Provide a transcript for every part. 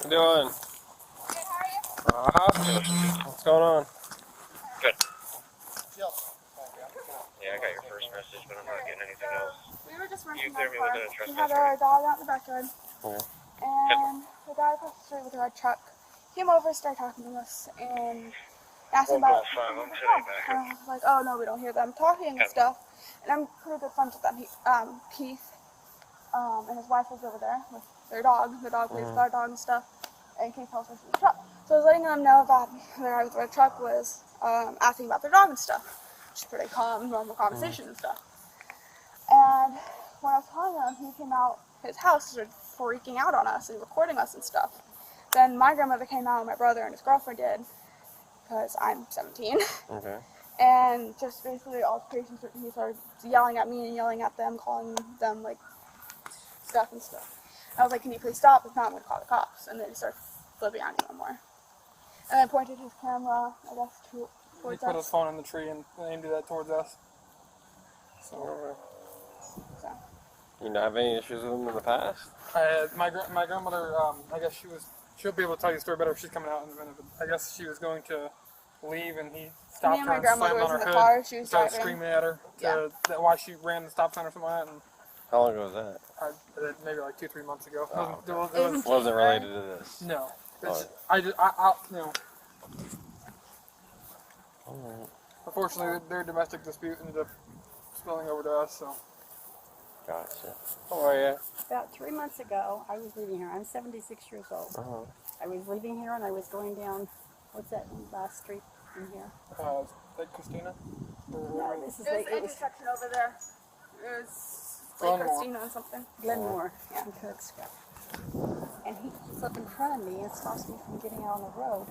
What you doing? Good, how are you? What's going on? Good. Yeah, I got your first message, but I'm not getting anything else. We were just You working clear on me the car. within a We trespass had our area? dog out in the backyard. Okay. And the guy across the street with the red truck came over, started talking to us, and asked him about. I'm sitting back. And I was like, oh no, we don't hear them talking and stuff. And I'm pretty good friends with them. Keith, and his wife was over there with their dog. The dog plays with our dog and stuff. And Keith tells us in the truck. So I was letting them know that the guy with the red truck was asking about their dog and stuff. Which is pretty calm, normal conversation and stuff. And when I was telling him, he came out his house, started freaking out on us and recording us and stuff. Then my grandmother came out, and my brother and his girlfriend did, because I'm 17. Okay. And just basically altercations, he started yelling at me and yelling at them, calling them like stuff and stuff. I was like, can you please stop? If not, I'm going to call the cops. And then he started flipping out even more. And I pointed his camera, I guess, towards He put us. his phone in the tree and aimed it towards us. So, So. you not have any issues with them in the past? My grandmother, I guess she'll be able to tell you the story better if she's coming out in a minute, but I guess she was going to leave and he stopped Me and her my and grandmother slammed on was her in the hood. car, she was Started driving. screaming at her that why she ran the stop sign or something like that. And How long ago was that? maybe like 2-3 months ago. Oh, It wasn't related to this. no. Oh. No. Alright. Unfortunately, their domestic dispute ended up spilling over to us, so. Gotcha. How are you? About 3 months ago, I was leaving here. I'm 76 years old. Uh-huh. I was leaving here and I was going down, what's that last street in here? Like Christina? No, this is There's like, an it was intersection over there. There's Glenmore. Christina and something. Glenmore, yeah, in Kirksville. And he comes up in front of me and stops me from getting out on the road.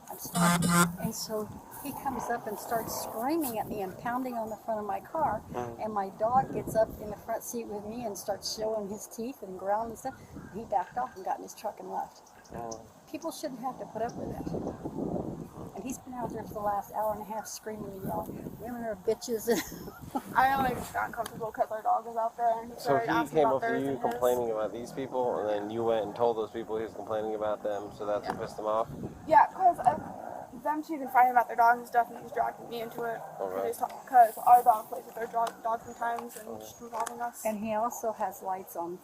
I'm stopped. And so he comes up and starts screaming at me and pounding on the front of my car. And my dog gets up in the front seat with me and starts showing his teeth and growling and stuff. And he backed off and got in his truck and left. People shouldn't have to put up with that. And he's been out there for the last hour and a half screaming and yelling, women are bitches. I only just got uncomfortable because our dog was out there and he So started he asking came about up to theirs you and his. complaining about these people, and then you went and told those people he was complaining about them, so that's what pissed them off? Yeah, because them two been fighting about their dog and stuff, and he was dragging me into it. Okay. Because our dog plays with their dog sometimes and just involving us. And he also has lights on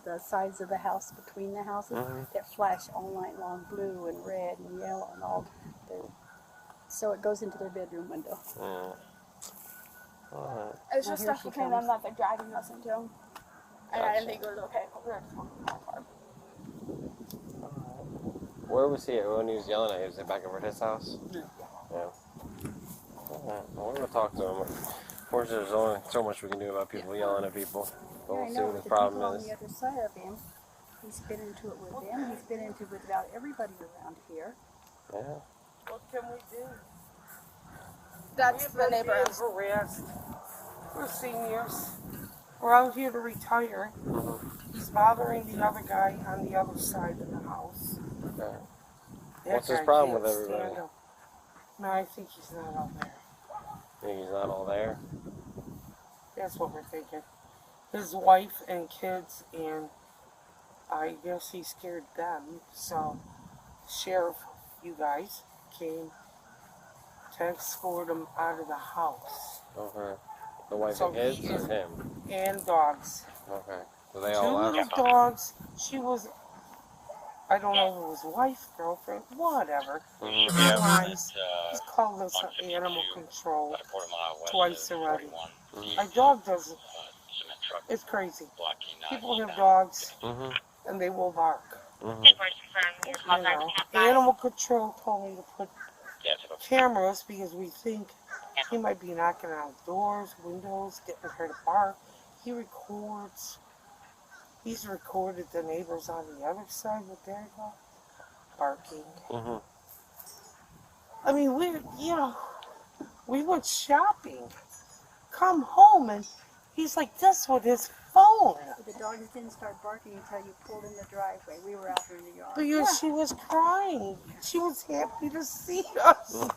the sides of the house, between the houses, that flash all night long, blue and red and yellow and all. So it goes into their bedroom window. Alright. It's just Here stuff she between comes. them that they're dragging us into. And I didn't think it was okay, but we were just walking my car. Where was he at when he was yelling at you? Was it back over at his house? Yeah. Yeah. Alright. Well, we're going to talk to him. Unfortunately, there's only so much we can do about people yelling at people. But Yeah, we'll I see know, what but the the people problem on is. the other side of him, he's been into it with them. He's been into it with about everybody around here. Yeah. What can we do? That's the neighbor. Harassed. We're seniors. We're out here to retire. He's bothering the other guy on the other side of the house. Okay. That What's his guy problem with can't everybody? stand him. No, I think he's not out there. Think he's not all there? That's what we're thinking. His wife and kids, and I guess he scared them. So, sheriff, you guys, came to escort him out of the house. Okay. The wife So and kids he or is- him? And dogs. Okay. So they 2 all little left? dogs. She was, I don't know if it was wife, girlfriend, whatever. Lies. He's called us animal control twice already. My dog does it. It's crazy. People have dogs and they will bark. You know, animal control told me to put cameras because we think he might be knocking on doors, windows, getting her to bark. He records. He's recorded the neighbors on the other side with their dog barking. I mean, we went shopping. Come home and he's like this with his phone. The dogs didn't start barking until you pulled in the driveway. We were out there in the yard. Because she was crying. She was happy to see us.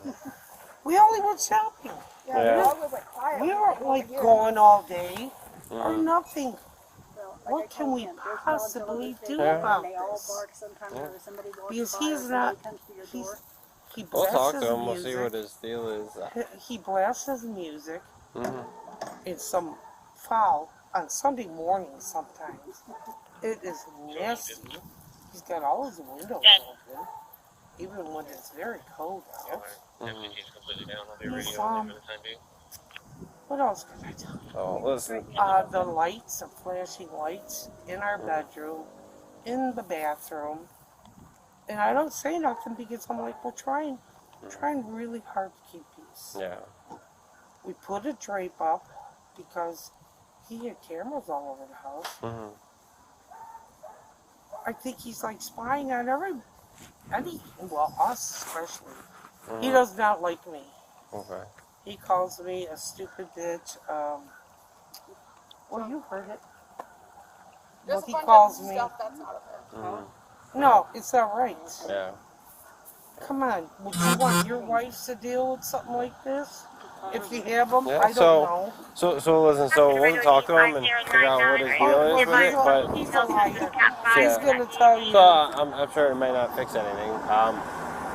We only went shopping. Yeah, the dog was like quiet. We weren't like going all day or nothing. Well, what can we possibly do Yeah. about They all this? bark sometimes Yeah. or somebody walks Because by or he's not, somebody comes to your he's, door. he We'll talk blasts to his him. We'll see what music. his deal is. He blasts his music Mhm. in some foul on Sunday morning sometimes. It is nasty. He's got all his windows open, even when it's very cold out. Mhm. He's completely down. I'll be He's, radio only for the time being. what else can I tell you? Oh, listen. The lights, the flashing lights in our bedroom, in the bathroom. And I don't say nothing because I'm like, we're trying really hard to keep peace. Yeah. We put a drape up because he had cameras all over the house. Mhm. I think he's like spying on well, us especially. He Mhm. does not like me. Okay. He calls me a stupid bitch. Well, you heard it. Well, Just he a bunch calls of me. stuff that's not okay. Mhm. No, it's not right. Yeah. Come on, would you want your wife to deal with something like this? If you have them, Yeah, I don't so- know. So listen. So we'll talk to him and figure out what his deal Oh, is with it. But he's a liar. Yeah. He's gonna tell you. so I'm sure it may not fix anything.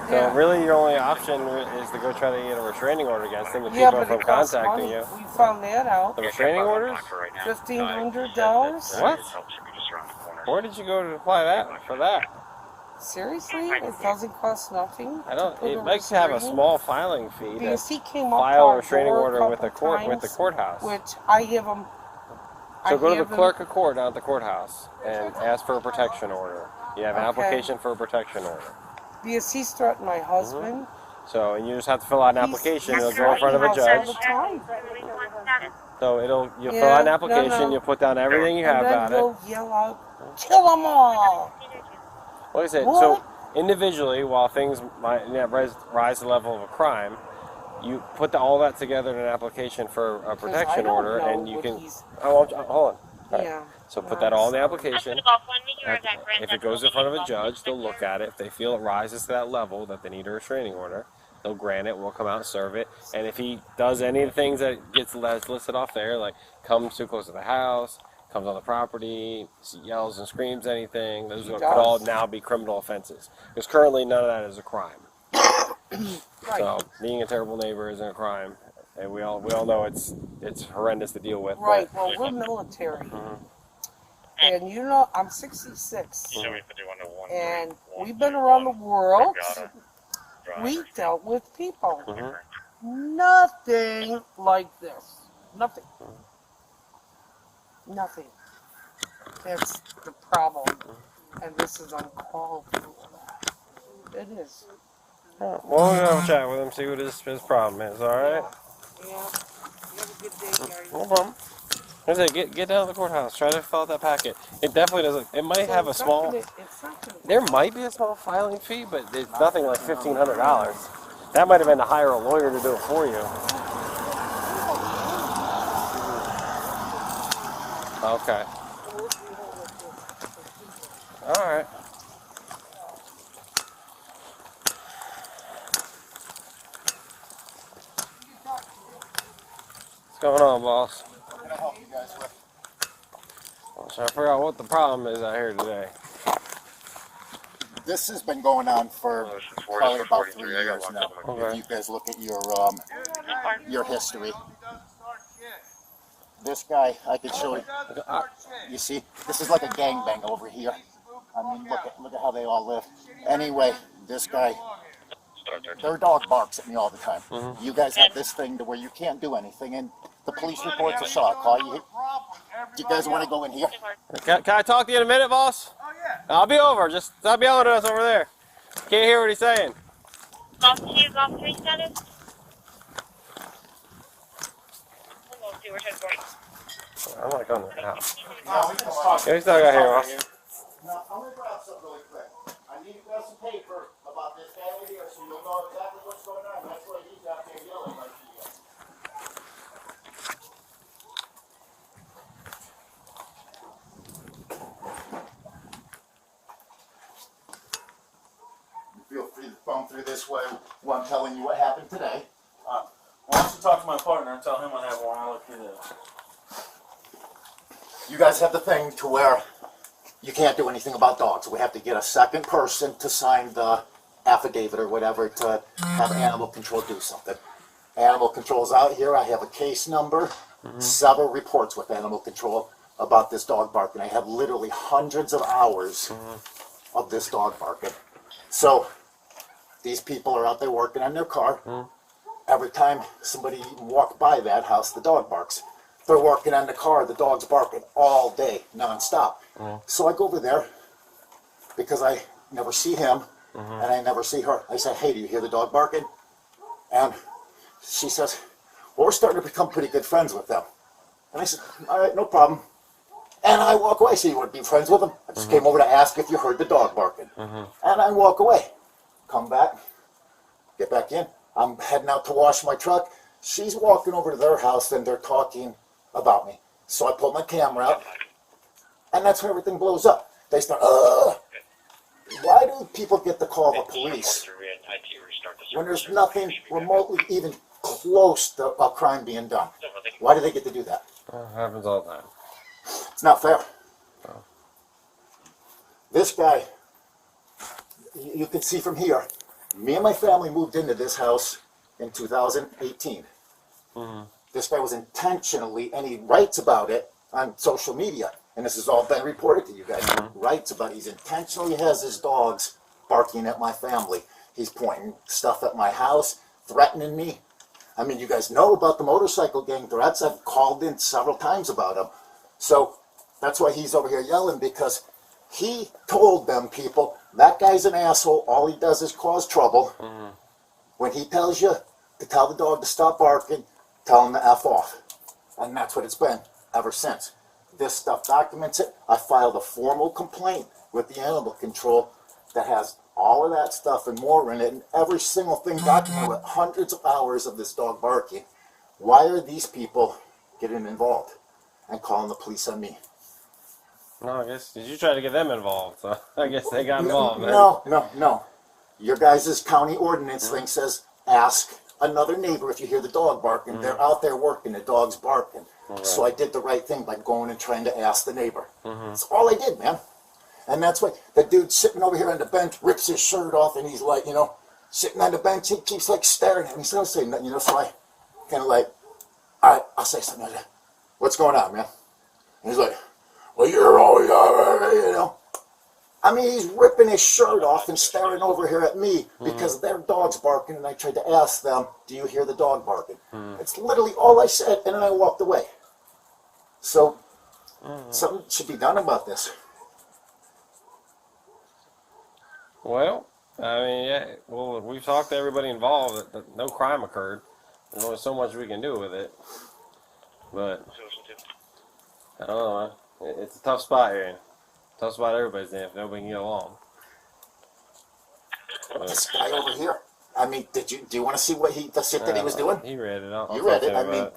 So Yeah. really, your only option is to go try to get a restraining order against him to keep Yeah, him but from it costs contacting money. you. We found that out. The restraining orders? $1,500. What? Where did you go to apply that for that? Seriously, it doesn't cost nothing. I don't. to put It a likes to have a restraining? small filing fee to Because he came up file a our restraining door order with the couple court with the times, courthouse. which I give him. So go to the clerk of court down at the courthouse and ask for a protection order. You have an Okay. application for a protection order. Because he's threatened my husband. So and you just have to fill out an He's- application. he's It'll go in front of a threatening us judge. all the time. So you'll fill Yeah, out an no, application. no. You'll put down everything you have And then about it. he'll yell out, "Kill them all!" Like I said, What? so individually, while things might rise to the level of a crime, you put all that together in an application for a protection don't order, know and you what can. he's- Hold on. All right. Yeah. So put that all in the application. If it goes in front of a judge, they'll look at it. If they feel it rises to that level that they need a restraining order, they'll grant it. We'll come out and serve it. And if he does any of the things that's listed off there, like comes too close to the house, comes on the property, yells and screams anything, those could all now be criminal offenses. Because currently none of that is a crime. Right. So being a terrible neighbor isn't a crime, and we all know it's horrendous to deal with. Right. Well, we're military, and you know I'm 66, and we've been around the world. We dealt with people. Nothing like this. Nothing. Nothing. That's the problem, and this is uncalled for. It is. Well, we'll have a chat with him, see what his problem is. All right. Yeah. You have a good day, Gary. No problem. Like I said, get down to the courthouse. Try to fill out that packet. It definitely doesn't. It might have a small. It's not gonna. There might be a small filing fee, but it's nothing like $1,500. That might have been to hire a lawyer to do it for you. Okay. All right. What's going on, boss? What can I help you guys with? I'm trying to figure out what the problem is out here today. This has been going on for probably about 3 years now. Okay. If you guys look at your history. This guy, I could show you. You see, this is like a gangbang over here. I mean, look at how they all live. Anyway, this guy, their dog barks at me all the time. You guys have this thing to where you can't do anything, and the police report's a shock. Do you guys want to go in here? Can I talk to you in a minute, boss? Oh, yeah. I'll be over. Just stop yelling at us over there. Can't hear what he's saying. Golf 2, Golf 3 status? Golf 2, we're 10-4. I'm like on the house. No, we can talk. Yeah, we still got here, boss. Now, I'm going to grab something really quick. I need to grab some paper about this guy over here so you'll know exactly what's going on. That's why he's out there yelling like he is. Feel free to thumb through this way while I'm telling you what happened today. Why don't you talk to my partner and tell him I have one? I'll look through this. you guys have the thing to where you can't do anything about dogs. We have to get a second person to sign the affidavit or whatever to have animal control do something. Animal control's out here. I have a case number, several reports with animal control about this dog barking. I have literally hundreds of hours of this dog barking. So these people are out there working on their car. Every time somebody walks by that house, the dog barks. They're working on the car, the dog's barking all day, nonstop. So I go over there because I never see him and I never see her. I say, hey, do you hear the dog barking? And she says, well, we're starting to become pretty good friends with them. And I said, all right, no problem. And I walk away. So you want to be friends with them? I just came over to ask if you heard the dog barking. And I walk away. Come back, get back in. I'm heading out to wash my truck. She's walking over to their house and they're talking about me. So I pull my camera out, and that's where everything blows up. They start, why do people get to call the police when there's nothing remotely even close to a crime being done? Why do they get to do that? It happens all the time. It's not fair. This guy, you can see from here, me and my family moved into this house in 2018. This guy was intentionally, and he writes about it on social media, and this has all been reported to you guys. Writes about it. He's intentionally has his dogs barking at my family. He's pointing stuff at my house, threatening me. I mean, you guys know about the motorcycle gang threats. I've called in several times about them. So that's why he's over here yelling, because he told them people, that guy's an asshole. All he does is cause trouble. When he tells you to tell the dog to stop barking, tell him to F off. And that's what it's been ever since. This stuff documents it. I filed a formal complaint with the animal control that has all of that stuff and more in it, and every single thing documented with hundreds of hours of this dog barking. Why are these people getting involved and calling the police on me? No, I guess you tried to get them involved, so I guess they got involved. No. Your guys' county ordinance thing says ask another neighbor if you hear the dog barking. They're out there working, the dog's barking. So I did the right thing by going and trying to ask the neighbor. That's all I did, man. And that's why the dude sitting over here on the bench rips his shirt off, and he's like, sitting on the bench, he keeps like staring at me. So I don't say nothing, so I kind of like, all right, I'll say something. What's going on, man? And he's like, well, you're always, I mean, he's ripping his shirt off and staring over here at me because their dog's barking, and I tried to ask them, do you hear the dog barking? It's literally all I said, and then I walked away. So something should be done about this. Well, I mean, yeah. Well, we've talked to everybody involved that no crime occurred. There's only so much we can do with it. But I don't know, man. It's a tough spot here. Tough spot everybody's in if nobody can get along. But This guy over here. I mean, do you want to see the shit that he was doing? He read it. You read it. I mean,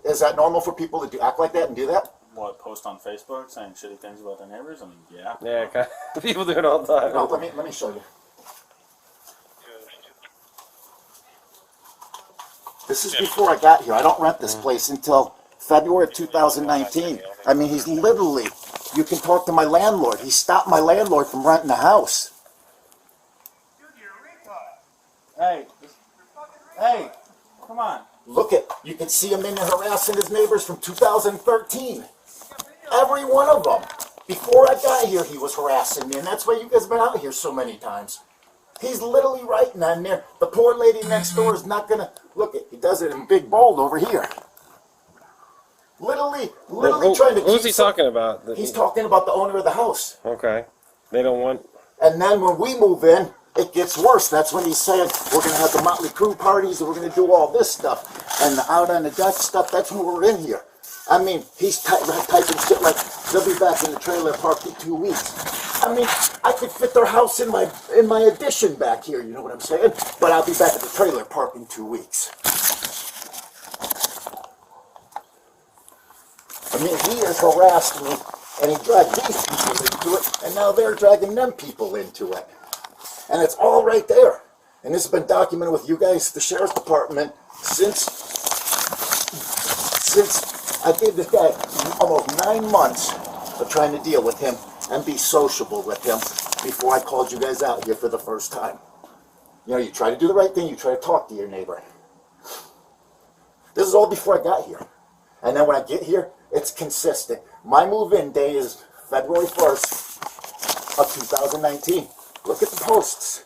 is that normal for people to act like that and do that? What, post on Facebook saying shitty things about their neighbors? I mean, yeah. Yeah, people do it all the time. No, let me show you. This is before I got here. I don't rent this place until February of 2019. I mean, he's literally, you can talk to my landlord. He stopped my landlord from renting a house. Hey, come on. Look at, you can see him in there harassing his neighbors from 2013. Every one of them. Before I got here, he was harassing me, and that's why you guys have been out here so many times. He's literally writing on there. The poor lady next door is not gonna, look at, he does it in big bold over here. Literally trying to Who's he talking about? He's talking about the owner of the house. Okay. They don't want... And then when we move in, it gets worse. That's when he's saying, we're going to have the Motley Crue parties, and we're going to do all this stuff. And the out on the deck stuff, that's when we're in here. I mean, he's typing shit like, they'll be back in the trailer park in 2 weeks. I mean, I could fit their house in my addition back here, you know what I'm saying? But I'll be back at the trailer park in 2 weeks. I mean, he has harassed me, and he dragged these people into it, and now they're dragging them people into it. And it's all right there. And this has been documented with you guys, the sheriff's department, since I gave this guy almost 9 months of trying to deal with him and be sociable with him before I called you guys out here for the first time. You know, you try to do the right thing, you try to talk to your neighbor. This is all before I got here. And then when I get here, it's consistent. My move-in day is February 1st of 2019. Look at the posts.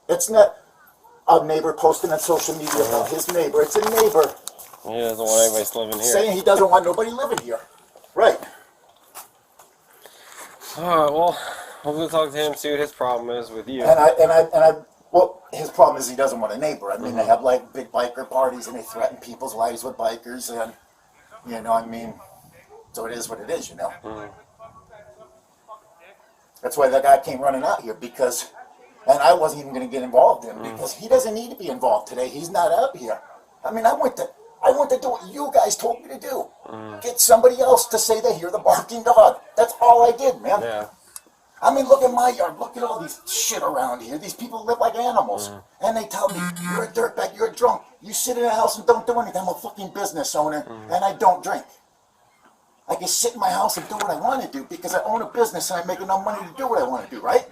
It's not a neighbor posting on social media about his neighbor. It's a neighbor He doesn't want anybody living here. saying he doesn't want nobody living here. Right. Alright, well, I'm going to talk to him, see what his problem is with you. Well, his problem is he doesn't want a neighbor. I mean, they have like big biker parties and they threaten people's lives with bikers and, you know, I mean, so it is what it is, you know. That's why that guy came running out here because, and I wasn't even going to get involved in because he doesn't need to be involved today. He's not out here. I mean, I went to do what you guys told me to do. Get somebody else to say they hear the barking dog. That's all I did, man. Yeah. I mean, look at my yard. Look at all these shit around here. These people live like animals. And they tell me, you're a dirtbag, you're a drunk. You sit in a house and don't do anything. I'm a fucking business owner, and I don't drink. I can sit in my house and do what I want to do because I own a business and I make enough money to do what I want to do, right?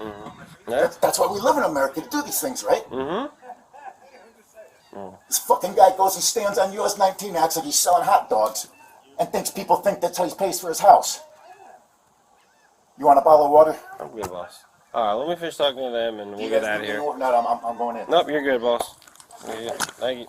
Yeah. That's why we live in America, to do these things, right? This fucking guy goes and stands on US 19, acts like he's selling hot dogs, and thinks people think that's how he pays for his house. You want a bottle of water? I'm good, boss. Alright, let me finish talking to them and we'll get out of here. No, I'm going in. Nope, you're good, boss. You're good. Thank you.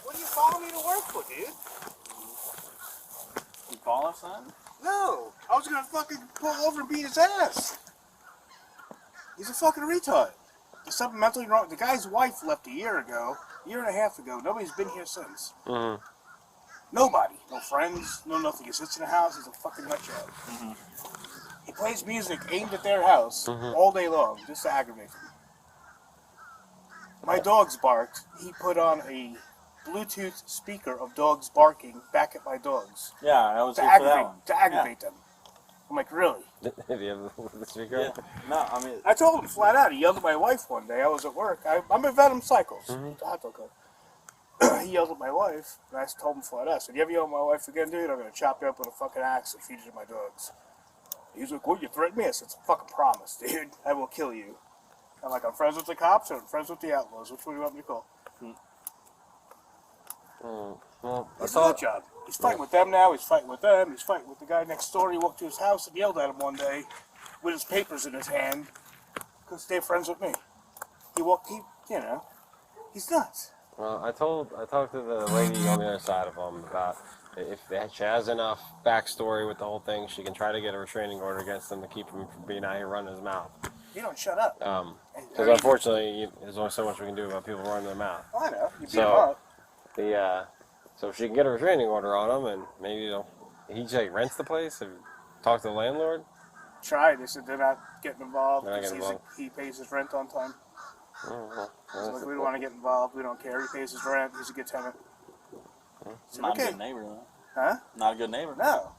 What are you following me to work for, dude? You call us, son? No, I was gonna fucking pull over and beat his ass. He's a fucking retard. There's something mentally wrong. The guy's wife left a year and a half ago. Nobody's been here since. Nobody. No friends, no nothing. He sits in the house, he's a fucking nutjob. He plays music aimed at their house all day long, just to aggravate them. My dogs barked. He put on a Bluetooth speaker of dogs barking back at my dogs. Yeah, I was To here for that one. aggravate them. I'm like, really? Do you have the speaker? Yeah. No, I mean, I told him flat out. He yelled at my wife one day. I was at work. I'm a vet of cycles. The hot dog club. He yelled at my wife, and I told him flat out. I said, you ever yell at my wife again, dude? I'm going to chop you up with a fucking axe and feed you to my dogs. He's like, what, you threatened me? I said, it's a fucking promise, dude. I will kill you. I'm like, I'm friends with the cops or I'm friends with the outlaws. Which one do you want me to call? Well, He's a nut job. He's fighting with them now. He's fighting with them. He's fighting with the guy next door. He walked to his house and yelled at him one day with his papers in his hand because they're friends with me. He's nuts. Well, I talked to the lady on the other side of them about if she has enough backstory with the whole thing, she can try to get a restraining order against him to keep him from being out here running his mouth. You don't shut up. Because unfortunately, there's only so much we can do about people running their mouth. I know. You beat him up. So if she can get a restraining order on him, and maybe he just rents the place. Have you talked to the landlord? Tried. They said they're not getting involved. They're not getting involved. He pays his rent on time. Well, So like, we don't want to get involved. We don't care. He pays his rent. He's a good tenant. So, not okay. a good neighbor, though. Huh? Not a good neighbor. No.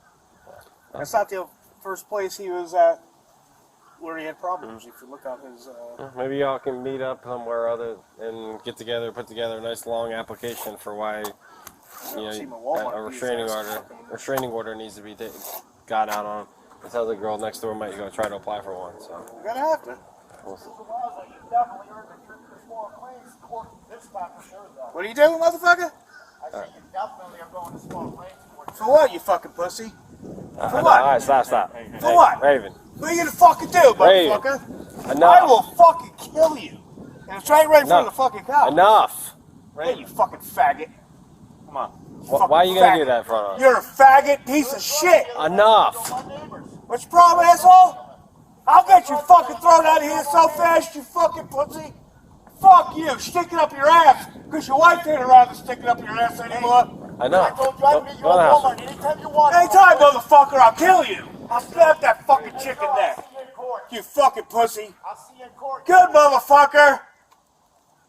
That's not the first place he was at where he had problems. If you look on his... maybe y'all can meet up somewhere other and get together, put together a nice long application for why a restraining order needs to be got out on him. It sounds like the girl next door might go try to apply for one. So you're gonna have to. We'll see. What are you doing, motherfucker? For what, you fucking pussy? For what? Alright, stop. For what? Raven. What are you gonna fucking do, motherfucker? Enough. I will fucking kill you. And it's right in front of the fucking cops. Enough. Hey, you fucking faggot. Come on. Why are you gonna do that in front of us? You're a faggot piece of shit. Enough. What's your problem, asshole? I'll get you fucking thrown out of here so fast, you fucking pussy. Fuck you, stick it up your ass. Because your wife ain't around to stick it up your ass anymore. Enough. Anytime, motherfucker, I'll kill you. I'll snap that fucking chicken neck. You fucking pussy. Good motherfucker.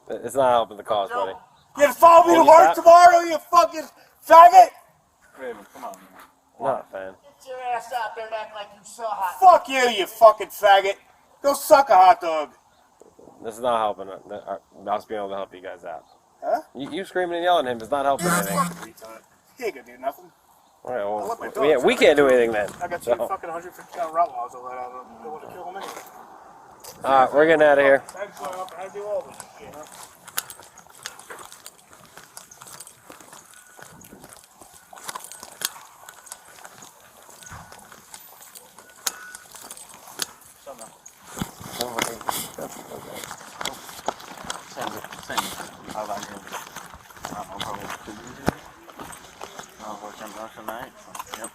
It's not helping the cause, buddy. You gonna follow me to work tomorrow, you fucking faggot? Raven, come on, man. Not a fan. your ass out there and act like you saw hot. Fuck you, you fucking faggot. Go suck a hot dog. This is not helping us being able to help you guys out. Huh? You screaming and yelling at him is not helping anything. Retard. He ain't gonna do nothing. All right, I let my well, dogs we out. can't do anything then. I got two fucking 150-pound Rottweilers to let out. They want to kill them anyway. All right, we're getting out of here. Thanks for up and I do all this shit, huh? Same. I like it. I don't know, probably 2 years ago. I was working tonight. Yep.